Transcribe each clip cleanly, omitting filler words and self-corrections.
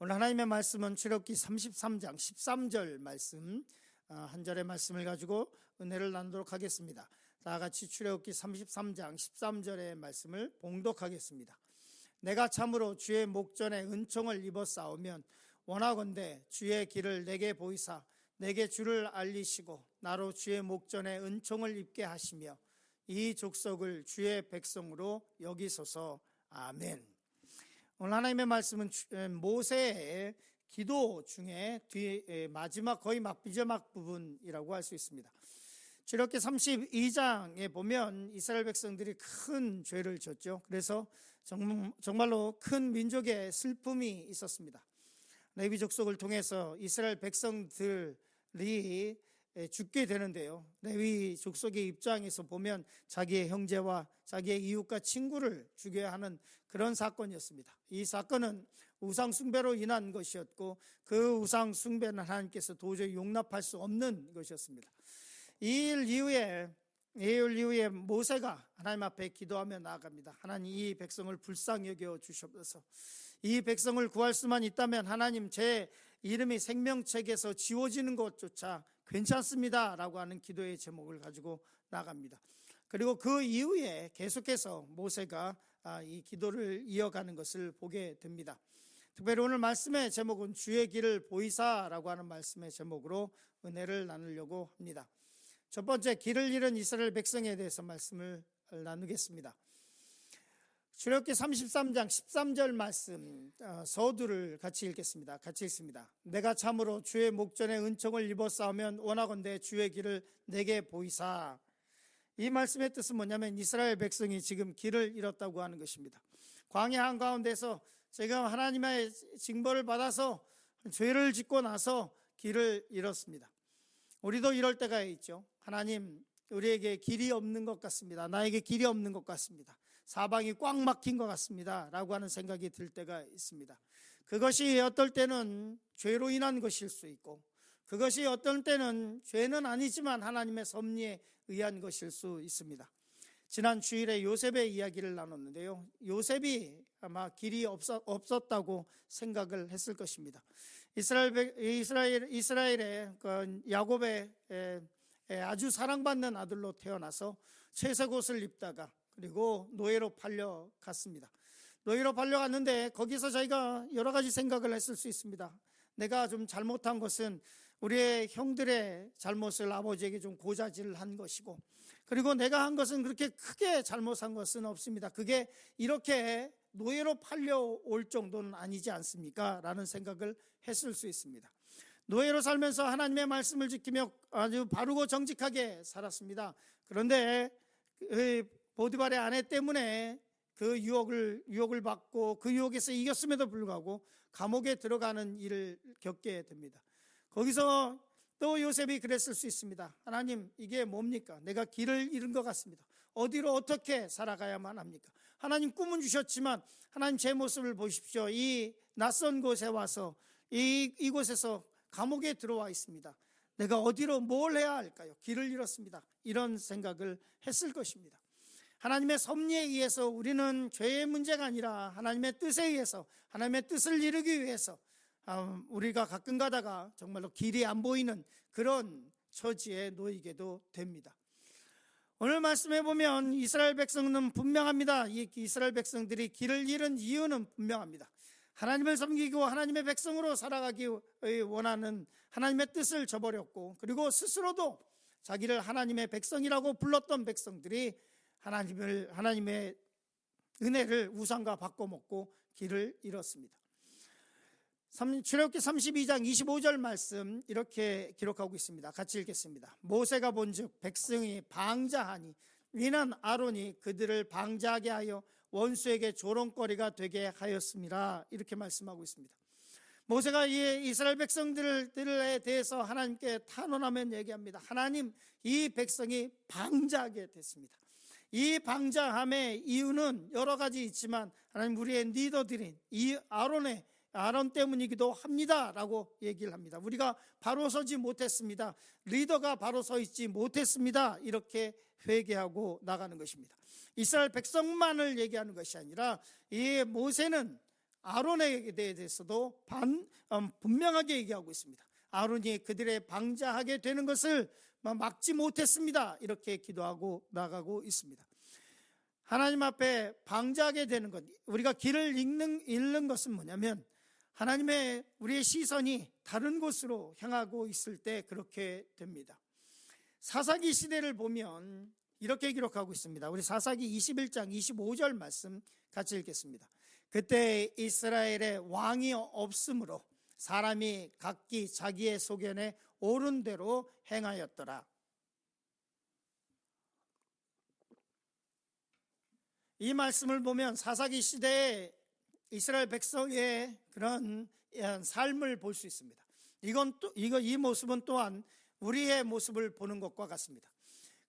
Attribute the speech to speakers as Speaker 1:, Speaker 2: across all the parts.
Speaker 1: 오늘 하나님의 말씀은 출애굽기 33장 13절 말씀, 한 절의 말씀을 가지고 은혜를 나누도록 하겠습니다. 다 같이 출애굽기 33장 13절의 말씀을 봉독하겠습니다. 내가 참으로 주의 목전에 은총을 입어 싸우면 원하건대 주의 길을 내게 보이사 내게 주를 알리시고 나로 주의 목전에 은총을 입게 하시며 이 족속을 주의 백성으로 여기소서. 아멘. 오늘 하나님의 말씀은 모세의 기도 중에 마지막 거의 마지막 부분이라고 할 수 있습니다. 출애굽기 32장에 보면 이스라엘 백성들이 큰 죄를 졌죠. 그래서 정말로 큰 민족의 슬픔이 있었습니다. 레위 족속을 통해서 이스라엘 백성들이 죽게 되는데요. 레위 족속의 입장에서 보면 자기의 형제와 자기의 이웃과 친구를 죽여야 하는 그런 사건이었습니다. 이 사건은 우상 숭배로 인한 것이었고 그 우상 숭배는 하나님께서 도저히 용납할 수 없는 것이었습니다. 이 일 이후에 모세가 하나님 앞에 기도하며 나아갑니다. 하나님, 이 백성을 불쌍히 여겨 주시옵소서. 이 백성을 구할 수만 있다면 하나님, 제 이름이 생명책에서 지워지는 것조차 괜찮습니다 라고 하는 기도의 제목을 가지고 나갑니다. 그리고 그 이후에 계속해서 모세가 이 기도를 이어가는 것을 보게 됩니다. 특별히 오늘 말씀의 제목은 주의 길을 보이사라고 하는 말씀의 제목으로 은혜를 나누려고 합니다. 첫 번째, 길을 잃은 이스라엘 백성에 대해서 말씀을 나누겠습니다. 출애굽기 33장 13절 말씀, 서두를 같이 읽겠습니다. 같이 읽습니다. 내가 참으로 주의 목전에 은총을 입어 싸우면 원하건대 주의 길을 내게 보이사. 이 말씀의 뜻은 뭐냐면 이스라엘 백성이 지금 길을 잃었다고 하는 것입니다. 광야 한가운데서 지금 하나님의 징벌을 받아서 죄를 짓고 나서 길을 잃었습니다. 우리도 이럴 때가 있죠. 하나님, 우리에게 길이 없는 것 같습니다. 나에게 길이 없는 것 같습니다. 사방이 꽉 막힌 것 같습니다 라고 하는 생각이 들 때가 있습니다. 그것이 어떨 때는 죄로 인한 것일 수 있고, 그것이 어떤 때는 죄는 아니지만 하나님의 섭리에 의한 것일 수 있습니다. 지난 주일에 요셉의 이야기를 나눴는데요, 요셉이 아마 길이 없었다고 생각을 했을 것입니다. 이스라엘의 야곱의 아주 사랑받는 아들로 태어나서 채색 옷을 입다가 그리고 노예로 팔려갔습니다. 노예로 팔려갔는데 거기서 자기가 여러 가지 생각을 했을 수 있습니다. 내가 좀 잘못한 것은 우리의 형들의 잘못을 아버지에게 좀 고자질을 한 것이고, 그리고 내가 한 것은 그렇게 크게 잘못한 것은 없습니다. 그게 이렇게 노예로 팔려올 정도는 아니지 않습니까? 라는 생각을 했을 수 있습니다. 노예로 살면서 하나님의 말씀을 지키며 아주 바르고 정직하게 살았습니다. 그런데 보디발의 아내 때문에 그 유혹을 받고 그 유혹에서 이겼음에도 불구하고 감옥에 들어가는 일을 겪게 됩니다. 거기서 또 요셉이 그랬을 수 있습니다. 하나님, 이게 뭡니까? 내가 길을 잃은 것 같습니다. 어디로 어떻게 살아가야만 합니까? 하나님, 꿈은 주셨지만 하나님, 제 모습을 보십시오. 이 낯선 곳에 와서 이곳에서 감옥에 들어와 있습니다. 내가 어디로 뭘 해야 할까요? 길을 잃었습니다. 이런 생각을 했을 것입니다. 하나님의 섭리에 의해서 우리는 죄의 문제가 아니라 하나님의 뜻에 의해서, 하나님의 뜻을 이루기 위해서 우리가 가끔 가다가 정말로 길이 안 보이는 그런 처지에 놓이게도 됩니다. 오늘 말씀해 보면 이스라엘 백성은 분명합니다. 이 이스라엘 백성들이 길을 잃은 이유는 분명합니다. 하나님을 섬기고 하나님의 백성으로 살아가기 원하는 하나님의 뜻을 저버렸고, 그리고 스스로도 자기를 하나님의 백성이라고 불렀던 백성들이 하나님의 은혜를 우상과 바꿔먹고 길을 잃었습니다. 출애굽기 32장 25절 말씀 이렇게 기록하고 있습니다. 같이 읽겠습니다. 모세가 본즉 백성이 방자하니 이는 아론이 그들을 방자하게 하여 원수에게 조롱거리가 되게 하였습니다. 이렇게 말씀하고 있습니다. 모세가 이 이스라엘 백성들에 대해서 하나님께 탄원하면 얘기합니다. 하나님, 이 백성이 방자하게 됐습니다. 이 방자함의 이유는 여러 가지 있지만 하나님, 우리의 리더들인 이 아론 때문이기도 합니다 라고 얘기를 합니다. 우리가 바로 서지 못했습니다. 리더가 바로 서 있지 못했습니다. 이렇게 회개하고 나가는 것입니다. 이스라엘 백성만을 얘기하는 것이 아니라 이 모세는 아론에 대해서도 분명하게 얘기하고 있습니다. 아론이 그들의 방자하게 되는 것을 막지 못했습니다. 이렇게 기도하고 나가고 있습니다. 하나님 앞에 방자하게 되는 것, 우리가 길을 잃는 것은 뭐냐면 하나님의 우리의 시선이 다른 곳으로 향하고 있을 때 그렇게 됩니다. 사사기 시대를 보면 이렇게 기록하고 있습니다. 우리 사사기 21장 25절 말씀 같이 읽겠습니다. 그때 이스라엘의 왕이 없으므로 사람이 각기 자기의 소견에 옳은 대로 행하였더라. 이 말씀을 보면 사사기 시대에 이스라엘 백성의 그런 삶을 볼 수 있습니다. 이 모습은 또한 우리의 모습을 보는 것과 같습니다.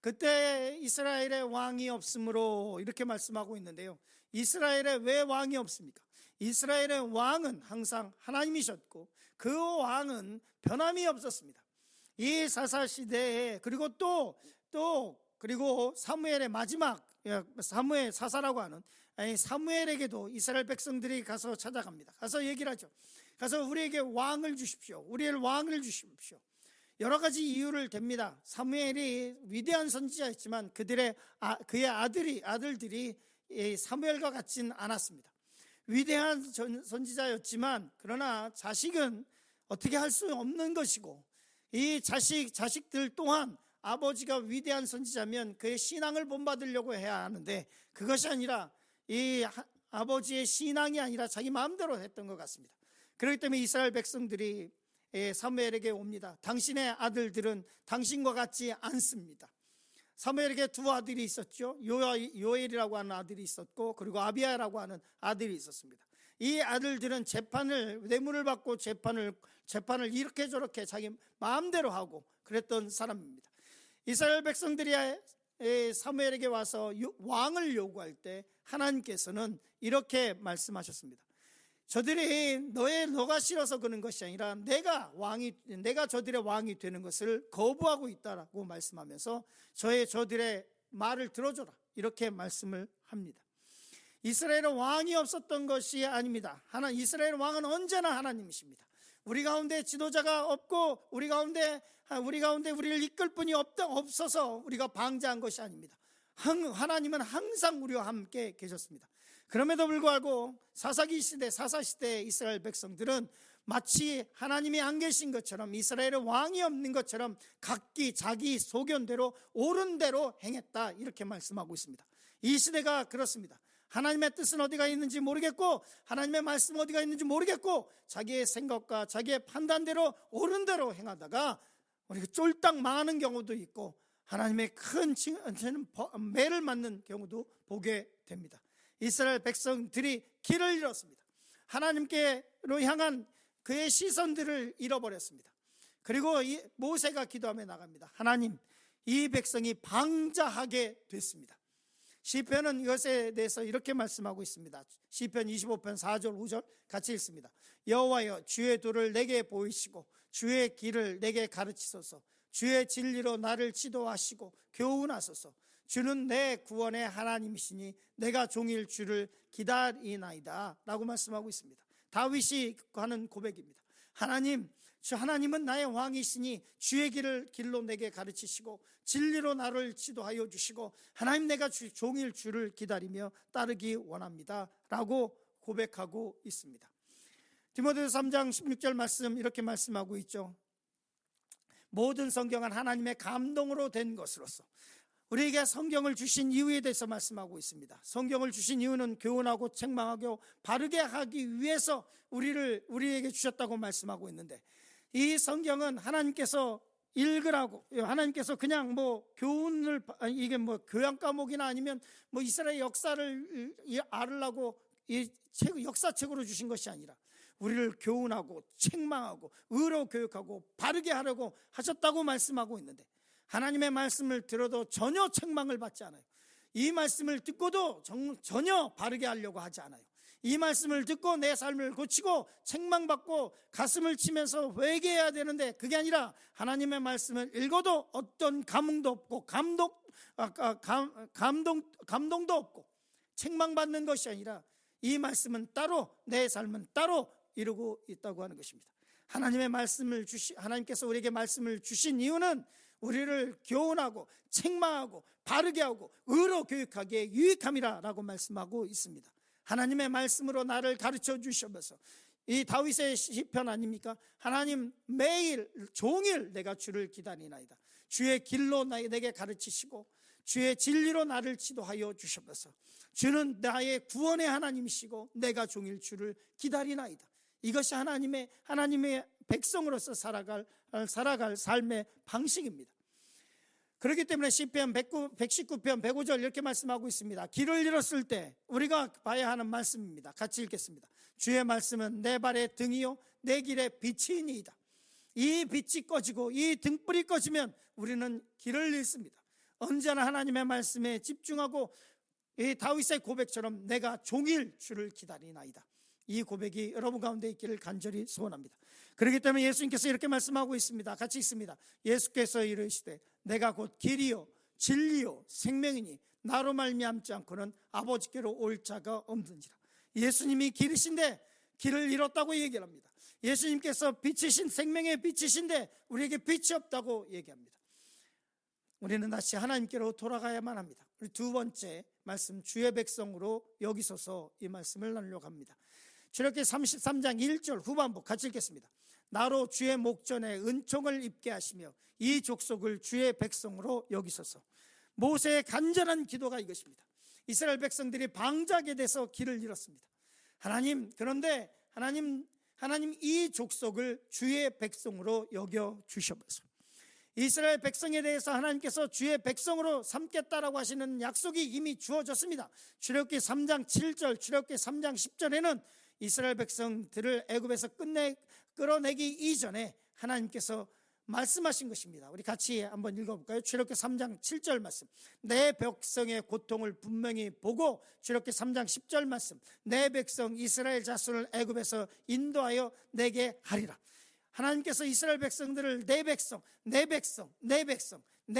Speaker 1: 그때 이스라엘의 왕이 없으므로 이렇게 말씀하고 있는데요. 이스라엘에 왜 왕이 없습니까? 이스라엘의 왕은 항상 하나님이셨고 그 왕은 변함이 없었습니다. 이 사사 시대에 그리고 사무엘의 마지막 사무엘 사사라고 하는 사무엘에게도 이스라엘 백성들이 가서 찾아갑니다. 가서 얘기를 하죠. 가서 우리에게 왕을 주십시오. 우리의 왕을 주십시오. 여러 가지 이유를 댑니다. 사무엘이 위대한 선지자였지만 그의 아들들이 사무엘과 같진 않았습니다. 위대한 선지자였지만 그러나 자식은 어떻게 할 수 없는 것이고 이 자식들 또한 아버지가 위대한 선지자면 그의 신앙을 본받으려고 해야 하는데 그것이 아니라 이 아버지의 신앙이 아니라 자기 마음대로 했던 것 같습니다. 그렇기 때문에 이스라엘 백성들이 사무엘에게 옵니다. 당신의 아들들은 당신과 같지 않습니다. 사무엘에게 두 아들이 있었죠. 요엘이라고 하는 아들이 있었고 그리고 아비야라고 하는 아들이 있었습니다. 이 아들들은 뇌물을 받고 재판을 이렇게 저렇게 자기 마음대로 하고 그랬던 사람입니다. 이스라엘 백성들이 사무엘에게 와서 왕을 요구할 때 하나님께서는 이렇게 말씀하셨습니다. 저들이 너가 싫어서 그런 것이 아니라 내가 저들의 왕이 되는 것을 거부하고 있다라고 말씀하면서 저들의 말을 들어줘라 이렇게 말씀을 합니다. 이스라엘은 왕이 없었던 것이 아닙니다. 이스라엘 왕은 언제나 하나님이십니다. 우리 가운데 지도자가 없고 우리 가운데 우리를 이끌 분이 없어서 우리가 방자한 것이 아닙니다. 하나님은 항상 우리와 함께 계셨습니다. 그럼에도 불구하고 사사시대 이스라엘 백성들은 마치 하나님이 안 계신 것처럼 이스라엘의 왕이 없는 것처럼 각기 자기 소견대로 옳은 대로 행했다 이렇게 말씀하고 있습니다. 이 시대가 그렇습니다. 하나님의 뜻은 어디가 있는지 모르겠고 하나님의 말씀은 어디가 있는지 모르겠고 자기의 생각과 자기의 판단대로 옳은 대로 행하다가 우리가 쫄딱 망하는 경우도 있고 하나님의 큰 매를 맞는 경우도 보게 됩니다. 이스라엘 백성들이 길을 잃었습니다. 하나님께로 향한 그의 시선들을 잃어버렸습니다. 그리고 모세가 기도하며 나갑니다. 하나님, 이 백성이 방자하게 됐습니다. 시편은 이것에 대해서 이렇게 말씀하고 있습니다. 시편 25편 4절 5절 같이 읽습니다. 여호와여, 주의 도를 내게 보이시고 주의 길을 내게 가르치소서. 주의 진리로 나를 지도하시고 교훈하소서. 주는 내 구원의 하나님이시니 내가 종일 주를 기다리나이다 라고 말씀하고 있습니다. 다윗이 하는 고백입니다. 하나님은 나의 왕이시니 주의 길로 내게 가르치시고 진리로 나를 지도하여 주시고 하나님, 내가 종일 주를 기다리며 따르기 원합니다 라고 고백하고 있습니다. 디모데후서 3장 16절 말씀 이렇게 말씀하고 있죠. 모든 성경은 하나님의 감동으로 된 것으로서 우리에게 성경을 주신 이유에 대해서 말씀하고 있습니다. 성경을 주신 이유는 교훈하고 책망하고 바르게 하기 위해서 우리에게 주셨다고 말씀하고 있는데 이 성경은 하나님께서 읽으라고, 하나님께서 그냥 교훈을, 이게 교양 과목이나 아니면 이스라엘 역사를 알으려고 이 역사책으로 주신 것이 아니라 우리를 교훈하고 책망하고 의로 교육하고 바르게 하려고 하셨다고 말씀하고 있는데 하나님의 말씀을 들어도 전혀 책망을 받지 않아요. 이 말씀을 듣고도 전혀 바르게 하려고 하지 않아요. 이 말씀을 듣고 내 삶을 고치고 책망받고 가슴을 치면서 회개해야 되는데 그게 아니라 하나님의 말씀을 읽어도 어떤 감흥도 없고 감동도 없고 책망받는 것이 아니라 이 말씀은 따로, 내 삶은 따로 이루고 있다고 하는 것입니다. 하나님께서 우리에게 말씀을 주신 이유는 우리를 교훈하고 책망하고 바르게 하고 의로 교육하기에 유익함이라고 말씀하고 있습니다. 하나님의 말씀으로 나를 가르쳐 주셔서, 이 다윗의 시편 아닙니까? 하나님, 매일 종일 내가 주를 기다리나이다. 주의 길로 내게 가르치시고 주의 진리로 나를 지도하여 주셔서 주는 나의 구원의 하나님이시고 내가 종일 주를 기다리나이다. 이것이 하나님의 백성으로서 살아갈 삶의 방식입니다. 그렇기 때문에 시편 119편 105절 이렇게 말씀하고 있습니다. 길을 잃었을 때 우리가 봐야 하는 말씀입니다. 같이 읽겠습니다. 주의 말씀은 내 발의 등이요 내 길의 빛이니이다. 이 빛이 꺼지고 이 등불이 꺼지면 우리는 길을 잃습니다. 언제나 하나님의 말씀에 집중하고 이 다윗의 고백처럼 내가 종일 주를 기다리나이다. 이 고백이 여러분 가운데 있기를 간절히 소원합니다. 그렇기 때문에 예수님께서 이렇게 말씀하고 있습니다. 같이 읽습니다. 예수께서 이르시되 내가 곧 길이요 진리요 생명이니 나로 말미암지 않고는 아버지께로 올 자가 없는지라. 예수님이 길이신데 길을 잃었다고 얘기를 합니다. 예수님께서 빛이신, 생명의 빛이신데 우리에게 빛이 없다고 얘기합니다. 우리는 다시 하나님께로 돌아가야만 합니다. 우리 두 번째 말씀, 주의 백성으로 여기소서, 이 말씀을 나누려고 합니다. 출애굽기 33장 1절 후반부 같이 읽겠습니다. 나로 주의 목전에 은총을 입게 하시며 이 족속을 주의 백성으로 여기소서. 모세의 간절한 기도가 이것입니다. 이스라엘 백성들이 방자하게 돼서 길을 잃었습니다. 그런데 하나님 이 족속을 주의 백성으로 여겨 주셔서 이스라엘 백성에 대해서 하나님께서 주의 백성으로 삼겠다라고 하시는 약속이 이미 주어졌습니다. 출애굽기 3장 7절, 출애굽기 3장 10절에는 이스라엘 백성들을 애굽에서 끌어내기 이전에 하나님께서 말씀하신 것입니다. 우리 같이 한번 읽어볼까요? 출애굽기 3장 7절 말씀. 내 백성의 고통을 분명히 보고, 출애굽기 3장 10절 말씀. 내 백성 이스라엘 자손을 애굽에서 인도하여 내게 하리라. 하나님께서 이스라엘 백성들을 내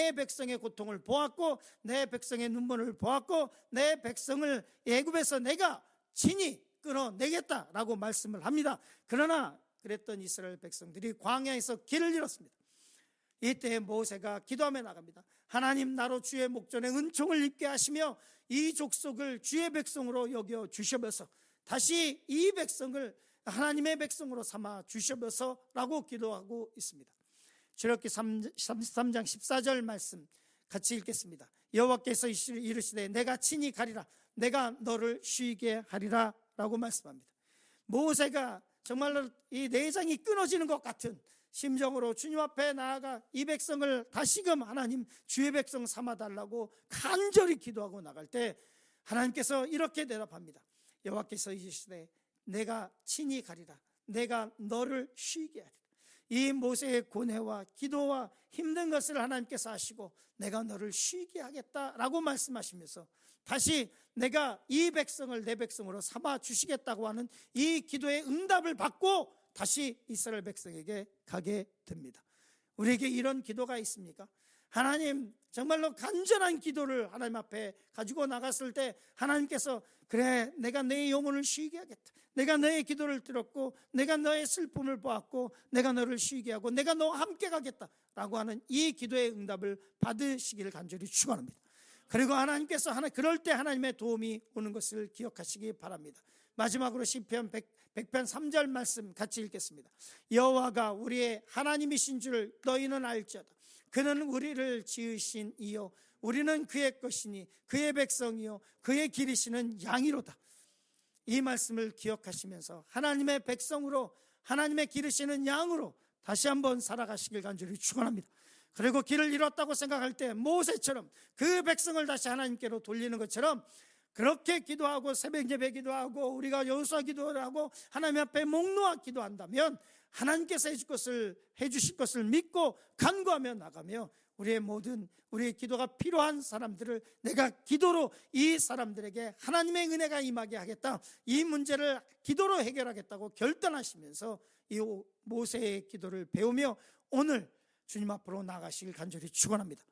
Speaker 1: 백성의 고통을 보았고, 내 백성의 눈물을 보았고, 내 백성을 애굽에서 내가 친히 끌어내겠다라고 말씀을 합니다. 그러나 그랬던 이스라엘 백성들이 광야에서 길을 잃었습니다. 이때 모세가 기도하며 나갑니다. 하나님, 나로 주의 목전에 은총을 입게 하시며 이 족속을 주의 백성으로 여겨 주셔서 다시 이 백성을 하나님의 백성으로 삼아 주셔서라고 기도하고 있습니다. 출애굽기 33장 14절 말씀 같이 읽겠습니다. 여호와께서 이르시되 내가 친히 가리라, 내가 너를 쉬게 하리라 라고 말씀합니다. 모세가 정말로 이 내장이 끊어지는 것 같은 심정으로 주님 앞에 나아가 이 백성을 다시금 하나님 주의 백성 삼아달라고 간절히 기도하고 나갈 때 하나님께서 이렇게 대답합니다. 여호와께서 이르시되 내가 친히 가리라, 내가 너를 쉬게 하리라. 이 모세의 고뇌와 기도와 힘든 것을 하나님께서 하시고 내가 너를 쉬게 하겠다라고 말씀하시면서 다시 내가 이 백성을 내 백성으로 삼아 주시겠다고 하는 이 기도의 응답을 받고 다시 이스라엘 백성에게 가게 됩니다. 우리에게 이런 기도가 있습니까? 하나님, 정말로 간절한 기도를 하나님 앞에 가지고 나갔을 때 하나님께서 그래, 내가 내 영혼을 쉬게 하겠다, 내가 너의 기도를 들었고 내가 너의 슬픔을 보았고 내가 너를 쉬게 하고 내가 너와 함께 가겠다라고 하는 이 기도의 응답을 받으시기를 간절히 축원합니다. 그리고 하나님께서 그럴 때 하나님의 도움이 오는 것을 기억하시기 바랍니다. 마지막으로 시편 100편 3절 말씀 같이 읽겠습니다. 여호와가 우리의 하나님이신 줄 너희는 알지어다. 그는 우리를 지으신 이요 우리는 그의 것이니 그의 백성이요 그의 기르시는 양이로다. 이 말씀을 기억하시면서 하나님의 백성으로, 하나님의 기르시는 양으로 다시 한번 살아가시길 간절히 축원합니다. 그리고 길을 잃었다고 생각할 때 모세처럼 그 백성을 다시 하나님께로 돌리는 것처럼 그렇게 기도하고 새벽 예배 기도하고 우리가 여호수아 기도를 하고 하나님 앞에 목 놓아 기도한다면 하나님께서 해주실 것을 믿고 간구하며 나가며 우리의 기도가 필요한 사람들을 내가 기도로 이 사람들에게 하나님의 은혜가 임하게 하겠다, 이 문제를 기도로 해결하겠다고 결단하시면서 이 모세의 기도를 배우며 오늘 주님 앞으로 나가시길 간절히 축원합니다.